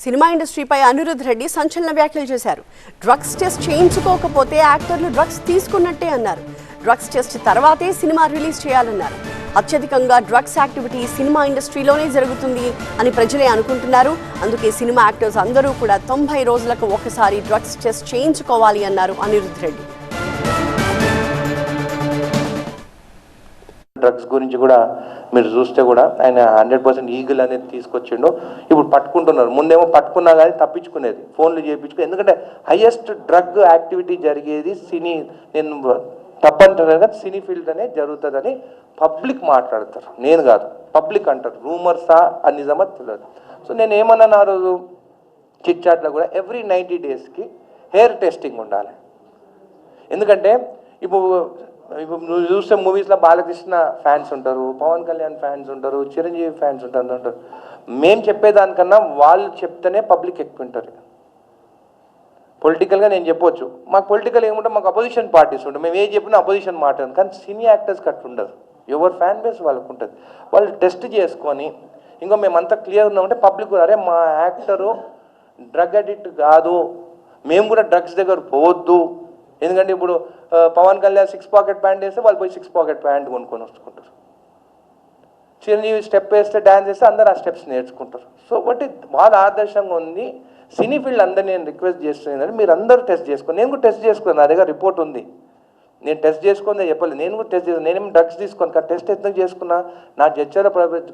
Cinema ఇండస్ట్రీపై Anirudh Reddy సంచలన వ్యాఖ్యలు చేశారు. డ్రగ్స్ టెస్ట్ చేయించుకోకపోతే యాక్టర్లు డ్రగ్స్ తీసుకున్నట్టే అన్నారు. డ్రగ్స్ టెస్ట్ తర్వాతే సినిమా రిలీజ్ చేయాలన్నారు. అత్యధికంగా డ్రగ్స్ యాక్టివిటీ సినిమా ఇండస్ట్రీలోనే జరుగుతుంది అని ప్రజలే అనుకుంటున్నారు. అందుకే సినిమా యాక్టర్స్ అందరూ కూడా 90 రోజులకు ఒకసారి డ్రగ్స్ టెస్ట్ చేయించుకోవాలి అన్నారు అనిరుద్ రెడ్డి. డ్రగ్స్ గురించి కూడా మీరు చూస్తే కూడా ఆయన 100% ఈగిల్ అనేది తీసుకొచ్చిండు. ఇప్పుడు పట్టుకుంటున్నారు. ముందేమో పట్టుకున్నా కానీ తప్పించుకునేది, ఫోన్లు చేయించుకుని. ఎందుకంటే హైయెస్ట్ డ్రగ్ యాక్టివిటీ జరిగేది సినీ, నేను తప్పంటారు కదా, సినీ ఫీల్డ్ అనేది జరుగుతుందని పబ్లిక్ మాట్లాడతారు, నేను కాదు, పబ్లిక్ అంటారు. రూమర్సా అని నిజమా తెలియదు. సో నేను ఏమన్నాను ఆ రోజు చిట్ చాట్లో కూడా, ఎవ్రీ 90 డేస్కి హెయిర్ టెస్టింగ్ ఉండాలి. ఎందుకంటే ఇప్పుడు నువ్వు చూస్తే మూవీస్లో బాలకృష్ణ ఫ్యాన్స్ ఉంటారు, పవన్ కళ్యాణ్ ఫ్యాన్స్ ఉంటారు, చిరంజీవి ఫ్యాన్స్ ఉంటారు. మేము చెప్పేదానికన్నా వాళ్ళు చెప్తేనే పబ్లిక్ ఎక్కువ ఉంటారు. పొలిటికల్గా నేను చెప్పొచ్చు, మాకు పొలిటికల్ ఏముంటే మాకు అపోజిషన్ పార్టీస్ ఉంటాయి, మేము ఏం చెప్పినా అపోజిషన్ మాట్లాడదు. కానీ సినీ యాక్టర్స్కి అట్లా ఉండదు. ఎవరి ఫ్యాన్ బేస్ వాళ్ళకు ఉంటుంది. వాళ్ళు టెస్ట్ చేసుకొని ఇంకో మేమంతా క్లియర్ ఉన్నామంటే పబ్లిక్ అరే మా యాక్టరు డ్రగ్ అడిక్ట్ కాదు, మేము కూడా డ్రగ్స్ దగ్గర పోవద్దు. ఎందుకంటే ఇప్పుడు పవన్ కళ్యాణ్ 6 పాకెట్ ప్యాంట్ వేస్తే వాళ్ళు పోయి 6 పాకెట్ ప్యాంట్ కొనుక్కొని వచ్చుకుంటారు. చిరంజీవి స్టెప్ వేస్తే డ్యాన్స్ వేస్తే అందరు ఆ స్టెప్స్ నేర్చుకుంటారు. సో బట్టి వాళ్ళ ఆదర్శంగా ఉంది. సినీ ఫీల్డ్ అందరూ నేను రిక్వెస్ట్ చేస్తున్నాను, మీరు అందరూ టెస్ట్ చేసుకోండి. నేను కూడా టెస్ట్ చేసుకున్నాను, నా దగ్గర రిపోర్ట్ ఉంది. నేను టెస్ట్ చేసుకుందే చెప్పలేదు, నేను కూడా టెస్ట్ చేస్తాను. నేనేమి డ్రగ్స్ తీసుకోను, కానీ టెస్ట్ ఎందుకు చేసుకున్నా, నా జడ్చల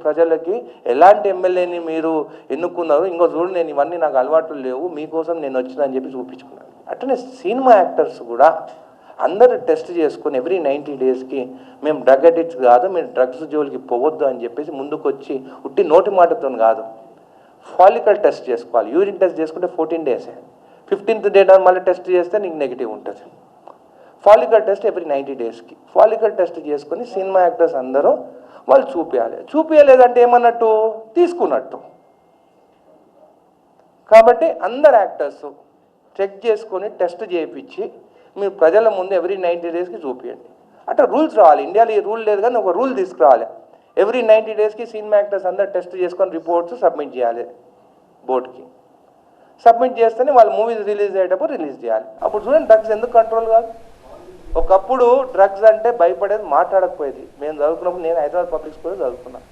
ప్రజలకి ఎలాంటి ఎమ్మెల్యేని మీరు ఎన్నుకున్నారు, ఇంకో చూడు నేను ఇవన్నీ నాకు అలవాట్లు లేవు, మీకోసం నేను వచ్చినా అని చెప్పి చూపించుకున్నాను. అట్లనే సినిమా యాక్టర్స్ కూడా అందరూ టెస్ట్ చేసుకొని ఎవ్రీ 90 డేస్కి మేము డ్రగ్ అడిక్ట్స్ కాదు, మీరు డ్రగ్స్ జోలికి పోవద్దు అని చెప్పేసి ముందుకు వచ్చి ఉట్టి నోటి మాటతో కాదు, ఫాలికల్ టెస్ట్ చేసుకోవాలి. యూరిన్ టెస్ట్ చేసుకుంటే 14 డేసే, 15th డే మళ్ళీ టెస్ట్ చేస్తే నీకు నెగిటివ్ ఉంటుంది. ఫాలికల్ టెస్ట్ ఎవ్రీ 90 డేస్కి ఫాలికల్ టెస్ట్ చేసుకొని సినిమా యాక్టర్స్ అందరూ వాళ్ళు చూపించలేదంటే ఏమన్నట్టు తీసుకున్నట్టు. కాబట్టి అందరు యాక్టర్స్ చెక్ చేసుకొని టెస్ట్ చేయించి మీరు ప్రజల ముందు ఎవ్రీ 90 డేస్కి చూపించండి. అట్లా రూల్స్ రావాలి. ఇండియాలో ఈ రూల్ లేదు, కానీ ఒక రూల్ తీసుకురావాలి. ఎవ్రీ 90 డేస్కి సినిమా యాక్టర్స్ అందరు టెస్ట్ చేసుకొని రిపోర్ట్స్ సబ్మిట్ చేయాలి బోర్డుకి. సబ్మిట్ చేస్తేనే వాళ్ళ మూవీస్ రిలీజ్ అయ్యేటప్పుడు రిలీజ్ చేయాలి. అప్పుడు చూడండి డ్రగ్స్ ఎందుకు కంట్రోల్ కాదు. ఒకప్పుడు డ్రగ్స్ అంటే భయపడేది, మాట్లాడకపోయేది. మేము చదువుకున్నప్పుడు, నేను హైదరాబాద్ పబ్లిక్ స్కూల్లో చదువుకున్నాను.